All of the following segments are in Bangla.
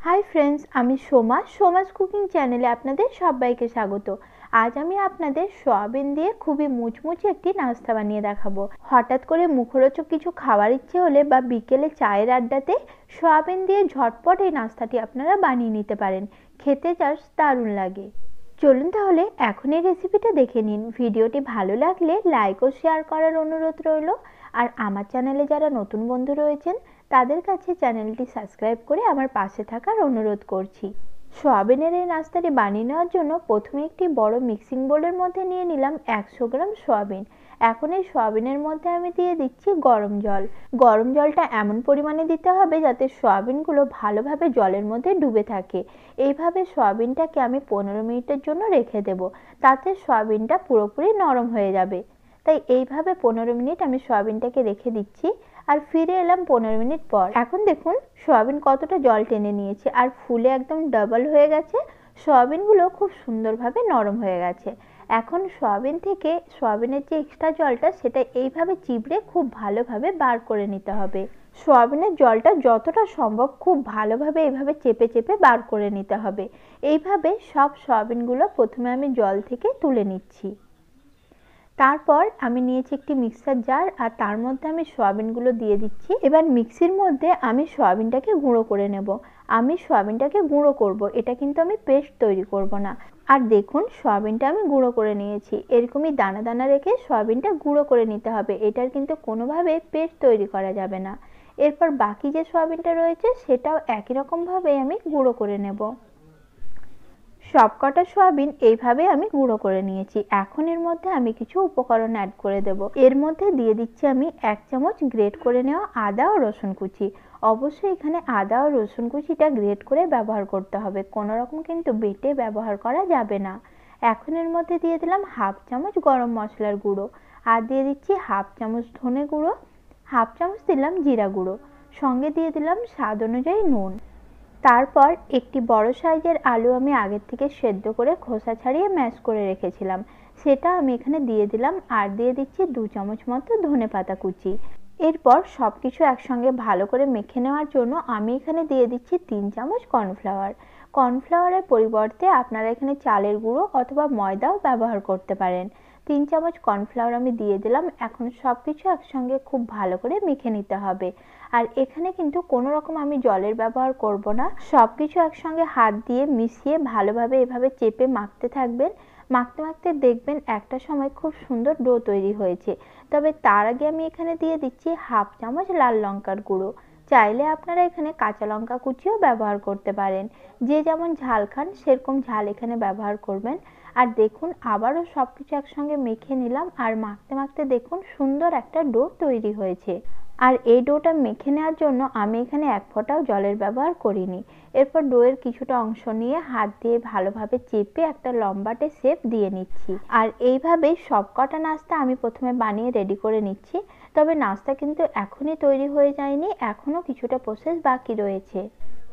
হাই ফ্রেন্ডস, আমি সোমাস কুকিং চ্যানেলে আপনাদের সবাইকে স্বাগত। আজ আমি আপনাদের সয়াবিন দিয়ে খুবই মুচমুচে একটি নাস্তা বানিয়ে দেখাবো। হঠাৎ করে মুখরোচক কিছু খাওয়ার ইচ্ছে হলে বা বিকেলে চায়ের আড্ডাতে সয়াবিন দিয়ে ঝটপট এই নাস্তাটি আপনারা বানিয়ে নিতে পারেন। খেতে জাস্ট দারুণ লাগে। চলুন তাহলে এখন এই রেসিপিটা দেখে নিন। ভিডিওটি ভালো লাগলে লাইক ও শেয়ার করার অনুরোধ রইল। আর আমার চ্যানেলে যারা নতুন বন্ধু রয়েছেন তাদের কাছে চ্যানেলটি সাবস্ক্রাইব করে আমার পাশে থাকার অনুরোধ করছি। সয়াবিনের এই নাস্তাটি বানিয়ে নেওয়ার জন্য প্রথমে একটি বড় মিক্সিং বোলের মধ্যে নিয়ে নিলাম 100 গ্রাম সয়াবিন। এখন এই সয়াবিনের মধ্যে আমি দিয়ে দিচ্ছি গরম জল। গরম জলটা এমন পরিমাণে দিতে হবে যাতে সয়াবিনগুলো ভালোভাবে জলের মধ্যে ডুবে থাকে। এইভাবে সয়াবিনটাকে আমি 15 মিনিটের জন্য রেখে দেব, তাতে সয়াবিনটা পুরোপুরি নরম হয়ে যাবে। তাই এইভাবে 15 মিনিট আমি সয়াবিনটাকে রেখে দিচ্ছি। আর ফিরে এলাম 15 মিনিট পর। এখন দেখুন সয়াবিন কতটা জল টেনে নিয়েছে আর ফুলে একদম ডাবল হয়ে গেছে। সয়াবিনগুলো খুব সুন্দরভাবে নরম হয়ে গেছে। এখন সয়াবিন থেকে সয়াবিনের যে এক্সট্রা জলটা সেটা এইভাবে চিবড়ে খুব ভালোভাবে বার করে নিতে হবে। সয়াবিনের জলটা যতটা সম্ভব খুব ভালোভাবে এইভাবে চেপে চেপে বার করে নিতে হবে। এইভাবে সব সয়াবিনগুলো প্রথমে আমি জল থেকে তুলে নিচ্ছি। তারপর আমি নিয়েছি একটি মিক্সার জার আর তার মধ্যে আমি সয়াবিনগুলো দিয়ে দিচ্ছি। এবার মিক্সির মধ্যে আমি সয়াবিনটাকে গুঁড়ো করে নেব। আমি সয়াবিনটাকে গুঁড়ো করব, এটা কিন্তু আমি পেস্ট তৈরি করব না। আর দেখুন সয়াবিনটা আমি গুঁড়ো করে নিয়েছি। এরকমই দানা দানা রেখে সয়াবিনটা গুঁড়ো করে নিতে হবে। এটার কিন্তু কোনোভাবে পেস্ট তৈরি করা যাবে না। এরপর বাকি যে সয়াবিনটা রয়েছে সেটাও একই রকমভাবে আমি গুঁড়ো করে নেব। সবকটা সয়াবিন এইভাবে আমি গুঁড়ো করে নিয়েছি। এখন এর মধ্যে আমি কিছু উপকরণ অ্যাড করে দেব। এর মধ্যে দিয়ে দিচ্ছি আমি 1 চামচ গ্রেট করে নেওয়া আদা ও রসুন কুচি। অবশ্যই এখানে আদা ও রসুন কুচিটা গ্রেট করে ব্যবহার করতে হবে, কোনো রকম কিন্তু বেটে ব্যবহার করা যাবে না। এখন এর মধ্যে দিয়ে দিলাম 1/2 চামচ গরম মশলার গুঁড়ো আর দিয়ে দিচ্ছি 1/2 চামচ ধনে গুঁড়ো, 1/2 চামচ দিলাম জিরা গুঁড়ো, সঙ্গে দিয়ে দিলাম স্বাদ অনুযায়ী নুন। তারপর একটি বড় সাইজের আলু আমি আগের থেকে সেদ্ধ করে খোসা ছাড়িয়ে ম্যাশ করে রেখেছিলাম, সেটা আমি এখানে দিয়ে দিলাম। আর দিয়ে দিচ্ছি 2 চামচ মতো ধনেপাতা কুচি। এরপর সবকিছু একসঙ্গে ভালো করে মেখে নেওয়ার জন্য আমি এখানে দিয়ে দিচ্ছি 3 চামচ কর্নফ্লাওয়ার। কর্নফ্লাওয়ারের পরিবর্তে আপনারা এখানে চালের গুঁড়ো অথবা ময়দাও ব্যবহার করতে পারেন। 3 চামচ কর্নফ্লাওয়ার আমি দিয়ে দিলাম। এখন সবকিছু একসঙ্গে খুব ভালো করে মেখে নিতে হবে। আর এখানে কিন্তু কোনো রকম আমি জলের ব্যবহার করব না। সবকিছু একসঙ্গে হাত দিয়ে মিশিয়ে ভালোভাবে এভাবে চেপে মাখতে থাকবেন। মাখতে মাখতে দেখবেন একটা সময় খুব সুন্দর ডো তৈরি হয়েছে। তবে তার আগে আমি এখানে দিয়ে দিচ্ছি 1/2 চামচ লাল লঙ্কার গুঁড়ো। চাইলে আপনারা এখানে কাঁচা লঙ্কা কুচিও ব্যবহার করতে পারেন। যে যেমন ঝাল খান সেরকম ঝাল এখানে ব্যবহার করবেন। আর দেখুন আবারও সবকিছু একসঙ্গে মেখে নিলাম আর মাখতে মাখতে দেখুন সুন্দর একটা ডো তৈরি হয়েছে। আর এই ডোটা মেখে নেওয়ার জন্য আমি এখানে 1 ফোঁটাও জলের ব্যবহার করিনি। এরপর ডোয়ের কিছুটা অংশ নিয়ে হাত দিয়ে ভালোভাবে চেপে একটা লম্বাটে শেপ দিয়ে নিচ্ছি। আর এইভাবে সবকটা নাস্তা আমি প্রথমে বানিয়ে রেডি করে নিচ্ছি। তবে নাস্তা কিন্তু এখনই তৈরি হয়ে যায়নি, এখনও কিছুটা প্রসেস বাকি রয়েছে।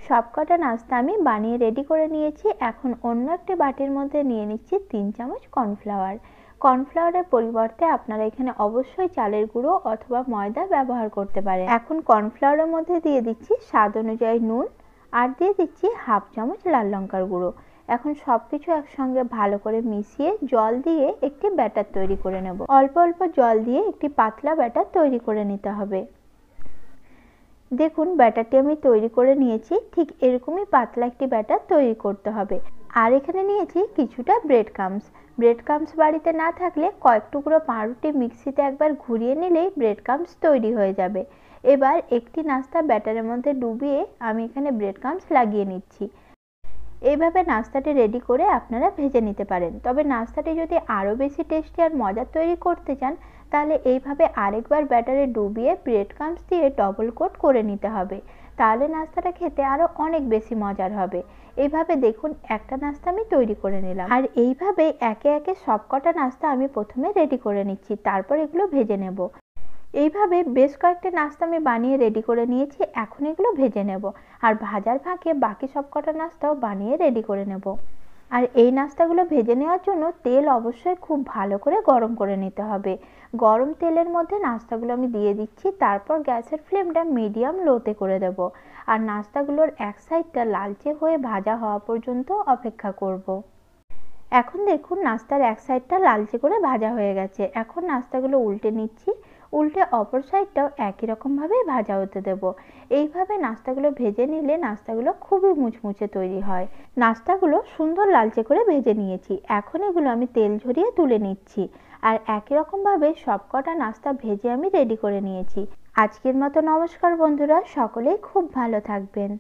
সবকটা নাস্তা আমি বানিয়ে রেডি করে নিয়েছি। এখন অন্য একটি বাটির মধ্যে নিয়ে নিচ্ছি 3 চামচ কর্নফ্লাওয়ার। কর্নফ্লাওয়ারের পরিবর্তে আপনারা এখানে অবশ্যই চালের গুঁড়ো অথবা ময়দা ব্যবহার করতে পারেন। এখন কর্নফ্লাওয়ারের মধ্যে দিয়ে দিচ্ছি স্বাদ অনুযায়ী নুন আর দিয়ে দিচ্ছি 1/2 চামচ লাল লঙ্কার গুঁড়ো। এখন সবকিছু একসঙ্গে ভালো করে মিশিয়ে জল দিয়ে একটি ব্যাটার তৈরি করে নেব। অল্প অল্প জল দিয়ে একটি পাতলা ব্যাটার তৈরি করে নিতে হবে। দেখুন ব্যাটারটি আমি তৈরি করে নিয়েছি। ঠিক এরকমই পাতলা একটি ব্যাটার তৈরি করতে হবে। আর এখানে নিয়েছি কিছুটা ব্রেড ক্রাম্বস। ব্রেড ক্রাম্বস বাড়িতে না থাকলে কয়েক টুকরো পাউরুটি মিক্সিতে একবার ঘুরিয়ে নিলেই ব্রেড ক্রাম্বস তৈরি হয়ে যাবে। এবার একটি নাস্তা ব্যাটারের মধ্যে ডুবিয়ে আমি এখানে ব্রেড ক্রাম্বস লাগিয়ে নিচ্ছি। এইভাবে নাস্তাটি রেডি করে আপনারা ভেজে নিতে পারেন। তবে নাস্তাটি যদি আরও বেশি টেস্টি আর মজার তৈরি করতে চান তাহলে এইভাবে আরেকবার ব্যাটারে ডুবিয়ে ব্রেড ক্রাম্বস দিয়ে ডবল কোট করে নিতে হবে। তাহলে নাস্তাটা খেতে আরও অনেক বেশি মজার হবে। এইভাবে দেখুন একটা নাস্তা আমি তৈরি করে নিলাম। আর এইভাবে একে একে সবকটা নাস্তা আমি প্রথমে রেডি করে নিচ্ছি, তারপর এগুলো ভেজে নেব। এইভাবে বেশ কয়েকটা নাস্তা আমি বানিয়ে রেডি করে নিয়েছি। এখন এগুলো ভেজে নেব। আর ভাজার ফাঁকে বাকি সবকটা নাস্তাও বানিয়ে রেডি করে নেব। আর এই নাস্তাগুলো ভেজে নেওয়ার জন্য তেল অবশ্যই খুব ভালো করে গরম করে নিতে হবে। গরম তেলের মধ্যে নাস্তাগুলো আমি দিয়ে দিচ্ছি। তারপর গ্যাসের ফ্লেমটা মিডিয়াম লোতে করে দেব। আর নাস্তাগুলোর এক সাইডটা লালচে হয়ে ভাজা হওয়া পর্যন্ত অপেক্ষা করব। এখন দেখুন নাস্তার এক সাইডটা লালচে করে ভাজা হয়ে গেছে। এখন নাস্তাগুলো উল্টে নিচ্ছি, উল্টে অপর সাইডটাও একই রকম ভাবে ভাজা হতে দেব। এইভাবে নাস্তাগুলো ভেজে নিলে নাস্তাগুলো খুবই মুচমুচে তৈরি হয়। নাস্তাগুলো সুন্দর লালচে করে ভেজে নিয়েছি, এখন এগুলো আমি তেল ঝরিয়ে তুলে নিচ্ছি। আর একই রকম ভাবে সবকটা নাস্তা ভেজে আমি রেডি করে নিয়েছি। আজকের মতো নমস্কার বন্ধুরা, সকলেই খুব ভালো থাকবেন।